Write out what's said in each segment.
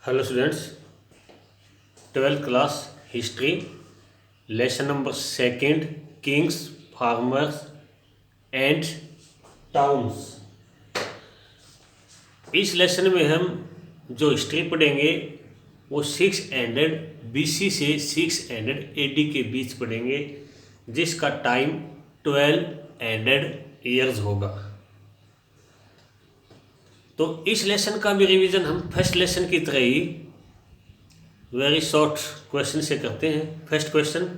Hello students, 12th class history lesson number second Kings farmers and towns. इस lesson में हम जो history पढ़ेंगे वो 600 BC से 600 AD के बीच पढ़ेंगे, जिसका टाइम 1200 ईयर्स होगा। तो इस लेसन का भी रिवीजन हम फर्स्ट लेसन की तरह ही वेरी शॉर्ट क्वेश्चन से करते हैं। फर्स्ट क्वेश्चन,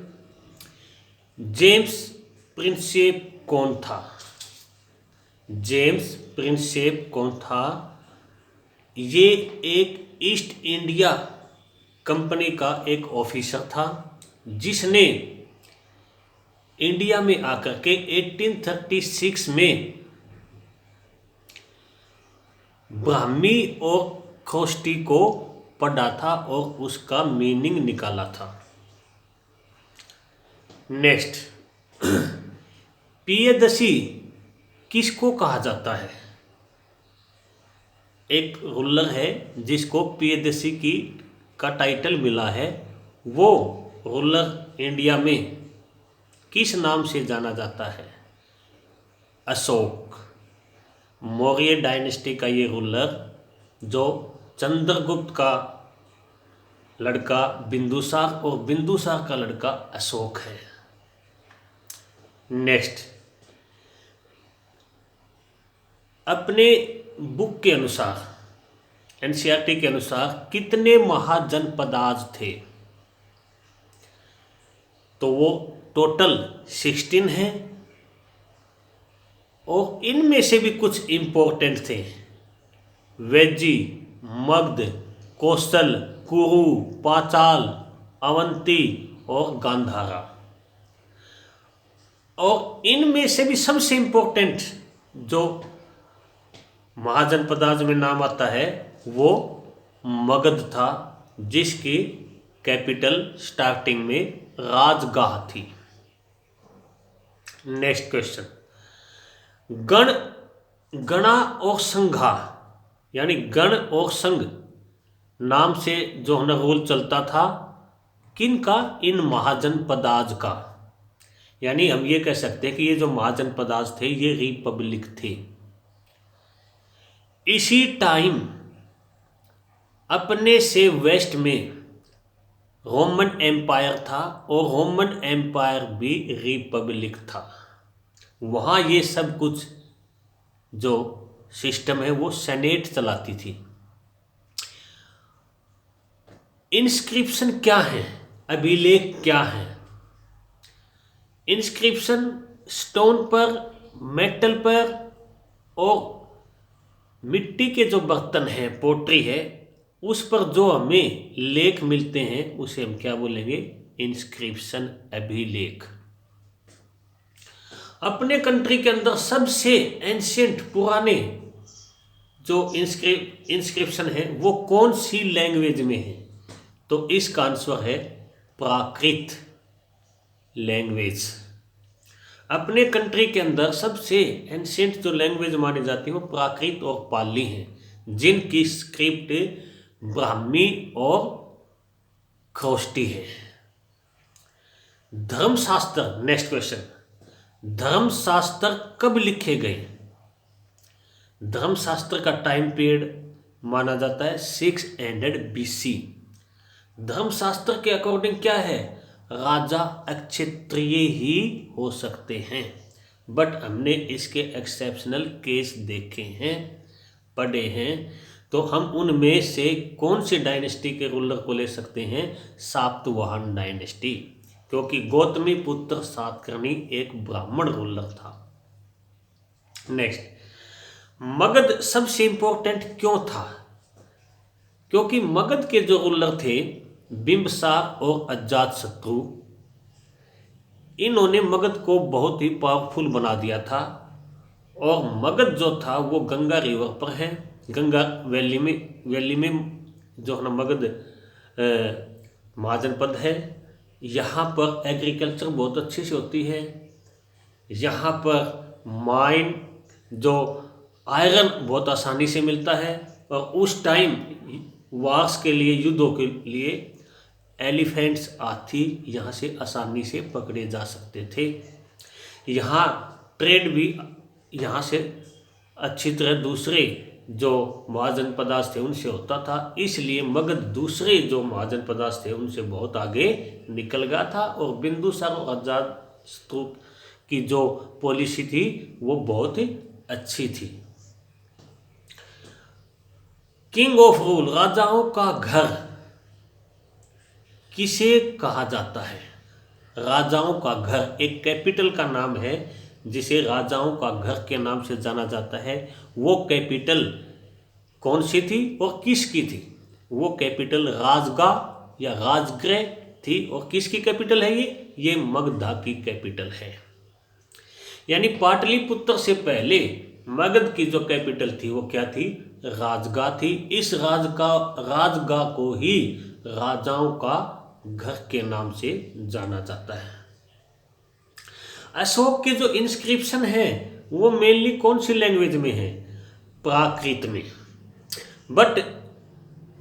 जेम्स प्रिंसेप कौन था? जेम्स प्रिंसेप कौन था? ये एक ईस्ट इंडिया कंपनी का एक ऑफिसर था, जिसने इंडिया में आकर के 1836 में ब्राह्मी और खरोष्टी को पढ़ा था और उसका मीनिंग निकाला था। नेक्स्ट, पियदसी किसको कहा जाता है? एक रूलर है जिसको पियदसी का टाइटल मिला है। वो रूलर इंडिया में किस नाम से जाना जाता है? अशोक। मौर्य डायनेस्टी का ये रूलर, जो चंद्रगुप्त का लड़का बिंदुसार और बिंदुसार का लड़का अशोक है। नेक्स्ट, अपने बुक के अनुसार, NCERT के अनुसार कितने महाजनपदाज थे? तो वो टोटल 16 हैं, और इनमें से भी कुछ इंपॉर्टेंट थे। वेजी, मगध, कौशल, कुरु, पांचाल, अवंती और गांधारा। और इनमें से भी सबसे इंपॉर्टेंट जो महाजनपदाज में नाम आता है वो मगध था, जिसकी कैपिटल स्टार्टिंग में राजगाह थी। नेक्स्ट क्वेश्चन, गण, गणा और संघा यानी गण और संघ नाम से जो हमारा रूल चलता था, किन का? इन महाजनपदाज का। यानी हम ये कह सकते हैं कि ये जो महाजनपदाज थे ये रिपब्लिक थे। इसी टाइम अपने से वेस्ट में रोमन एम्पायर था, और रोमन एम्पायर भी रिपब्लिक था। वहाँ ये सब कुछ जो सिस्टम है वो सेनेट चलाती थी। इंस्क्रिप्शन क्या है? अभिलेख क्या है? इंस्क्रिप्शन स्टोन पर, मेटल पर और मिट्टी के जो बर्तन हैं, पोट्री है, उस पर जो हमें लेख मिलते हैं उसे हम क्या बोलेंगे? इंस्क्रिप्शन, अभिलेख। अपने कंट्री के अंदर सबसे एंशिएंट, पुराने जो इंस्क्रिप्शन है वो कौन सी लैंग्वेज में है? तो इसका आंसर है प्राकृत लैंग्वेज। अपने कंट्री के अंदर सबसे एंशिएंट जो लैंग्वेज मानी जाती है वो प्राकृत और पाली हैं, जिनकी स्क्रिप्ट ब्राह्मी और खरोष्टी है। धर्मशास्त्र, नेक्स्ट क्वेश्चन, धर्मशास्त्र कब लिखे गए? धर्मशास्त्र का टाइम पीरियड माना जाता है 600 BC। धर्मशास्त्र के अकॉर्डिंग क्या है? राजा अक्षत्रिय ही हो सकते हैं, बट हमने इसके एक्सेप्शनल केस देखे हैं, पढ़े हैं। तो हम उनमें से कौन सी डायनेस्टी के रूलर को ले सकते हैं? सातवाहन डायनेस्टी, क्योंकि गौतमी पुत्र सातकर्णी एक ब्राह्मण रूलर था। नेक्स्ट, मगध सबसे इंपॉर्टेंट क्यों था? क्योंकि मगध के जो रूलर थे बिंबसार और अजातशत्रु, इन्होंने मगध को बहुत ही पावरफुल बना दिया था। और मगध जो था वो गंगा रिवर पर है, गंगा वैली में जो है ना मगध महाजनपद है। यहाँ पर एग्रीकल्चर बहुत अच्छी से होती है। यहाँ पर माइन जो आयरन बहुत आसानी से मिलता है। और उस टाइम वार्स के लिए, युद्धों के लिए एलिफेंट्स, हाथी यहाँ से आसानी से पकड़े जा सकते थे। यहाँ ट्रेड भी यहाँ से अच्छी तरह दूसरे जो महाजन पदार्थ थे उनसे होता था, इसलिए मगध दूसरे जो महाजन पदार्थ थे उनसे बहुत आगे निकल गया था। और बिंदुसार और अजातशत्रु की जो पॉलिसी थी वो बहुत ही अच्छी थी। किंग ऑफ रूल, राजाओं का घर किसे कहा जाता है? राजाओं का घर एक कैपिटल का नाम है जिसे राजाओं का घर के नाम से जाना जाता है। वो कैपिटल कौन सी थी और किसकी थी? वो कैपिटल राजगाह या राजगृह थी। और किसकी कैपिटल है ये मगधा की कैपिटल है। यानी पाटलिपुत्र से पहले मगध की जो कैपिटल थी वो क्या थी? राजगाह थी। इस राजगाह को ही राजाओं का घर के नाम से जाना जाता है। अशोक के जो इंस्क्रिप्शन है वो मेनली कौन सी लैंग्वेज में है? प्राकृत में। बट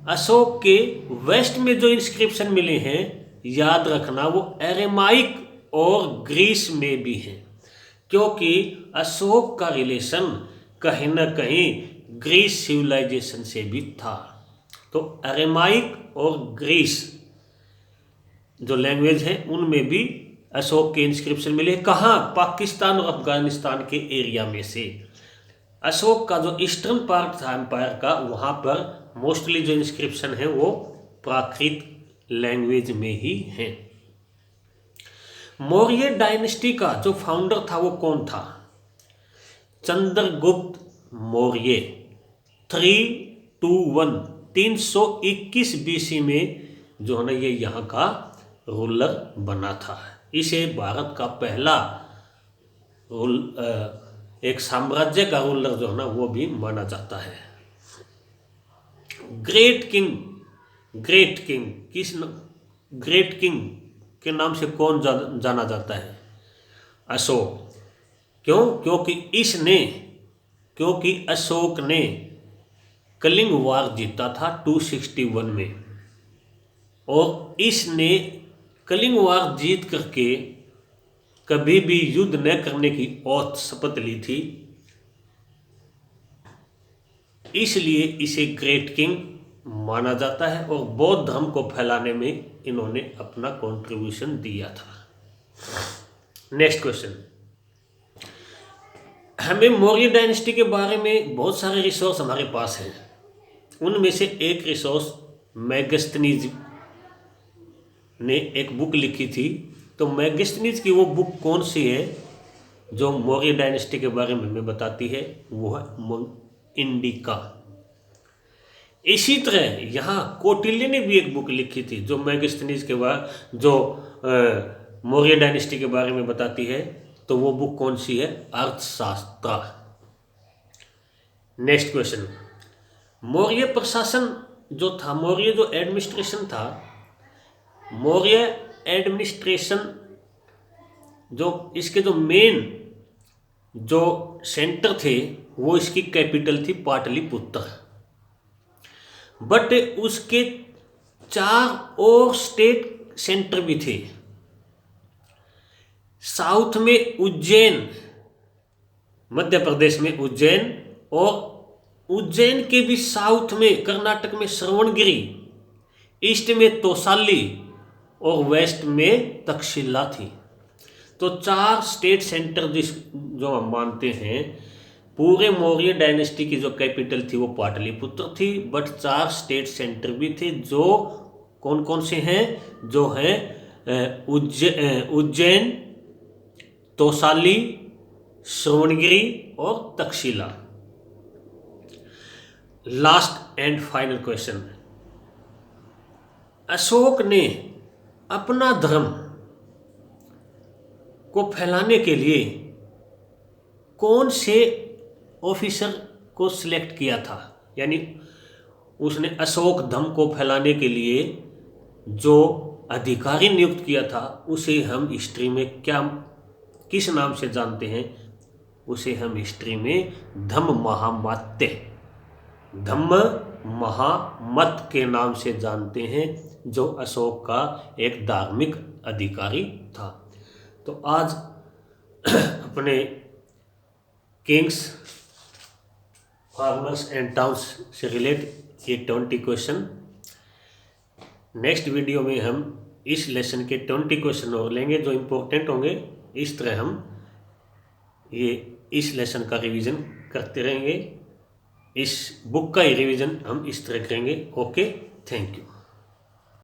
अशोक के वेस्ट में जो इंस्क्रिप्शन मिले हैं, याद रखना, वो एरेमाइक और ग्रीस में भी हैं, क्योंकि अशोक का रिलेशन कहीं ना कहीं ग्रीस सिविलाइजेशन से भी था। तो एरेमाइक और ग्रीस जो लैंग्वेज है उनमें भी अशोक के इंस्क्रिप्शन मिले। कहाँ? पाकिस्तान और अफगानिस्तान के एरिया में से। अशोक का जो ईस्टर्न पार्ट था एम्पायर का, वहाँ पर मोस्टली जो इंस्क्रिप्शन है वो प्राकृत लैंग्वेज में ही है। मौर्य डायनेस्टी का जो फाउंडर था वो कौन था? चंद्रगुप्त मौर्य। 321 BC में जो है ना ये यहाँ का रूलर बना था। इसे भारत का पहला एक साम्राज्य का रूलर जो है ना वो भी माना जाता है। ग्रेट किंग के नाम से कौन जाना जाता है? अशोक। क्यों? क्योंकि अशोक ने कलिंग वार जीता था 261 में, और इसने कलिंग वार जीत करके कभी भी युद्ध न करने की औथ शपथ ली थी, इसलिए इसे ग्रेट किंग माना जाता है। और बौद्ध धर्म को फैलाने में इन्होंने अपना कंट्रीब्यूशन दिया था। नेक्स्ट क्वेश्चन, हमें मौर्य डायनेस्टी के बारे में बहुत सारे रिसोर्स हमारे पास हैं। उनमें से एक रिसोर्स मेगास्थनीज ने एक बुक लिखी थी। तो मेगास्थनीज की वो बुक कौन सी है जो मौर्य डायनेस्टी के बारे में हमें बताती है? वो है इंडिका। इसी तरह यहाँ कौटिल्य ने भी एक बुक लिखी थी जो मेगास्थनीज के बाद जो मौर्य डायनेस्टी के बारे में बताती है। तो वो बुक कौन सी है? अर्थशास्त्र। नेक्स्ट क्वेश्चन, मौर्य प्रशासन जो था, मौर्य जो एडमिनिस्ट्रेशन था, मौर्य एडमिनिस्ट्रेशन जो इसके जो मेन जो सेंटर थे वो इसकी कैपिटल थी पाटलिपुत्र। बट उसके 4 और स्टेट सेंटर भी थे। साउथ में उज्जैन, मध्य प्रदेश में उज्जैन, और उज्जैन के भी साउथ में कर्नाटक में श्रवणगिरी, ईस्ट में तोसाली और वेस्ट में तक्षशिला थी। तो 4 स्टेट सेंटर जो हम मानते हैं, पूरे मौर्य डायनेस्टी की जो कैपिटल थी वो पाटलिपुत्र थी। बट 4 स्टेट सेंटर भी थे जो कौन कौन से हैं? जो हैं उज्जैन, तोसाली, श्रवणगिरी और Takshashila. Last and final question, Ashok ने अपना धर्म को फैलाने के लिए कौन से ऑफिसर को सिलेक्ट किया था? यानी उसने अशोक धर्म को फैलाने के लिए जो अधिकारी नियुक्त किया था उसे हम हिस्ट्री में किस नाम से जानते हैं? उसे हम हिस्ट्री में धम्म महामात्य महामत के नाम से जानते हैं, जो अशोक का एक धार्मिक अधिकारी था। तो आज अपने किंग्स, फार्मर्स एंड टाउन्स से रिलेट ये 20 क्वेश्चन। नेक्स्ट वीडियो में हम इस लेसन के 20 क्वेश्चन और लेंगे जो इम्पोर्टेंट होंगे। इस तरह हम ये इस लेसन का रिवीजन करते रहेंगे। इस बुक का ही रिवीजन हम इस तरह करेंगे। Okay, thank you.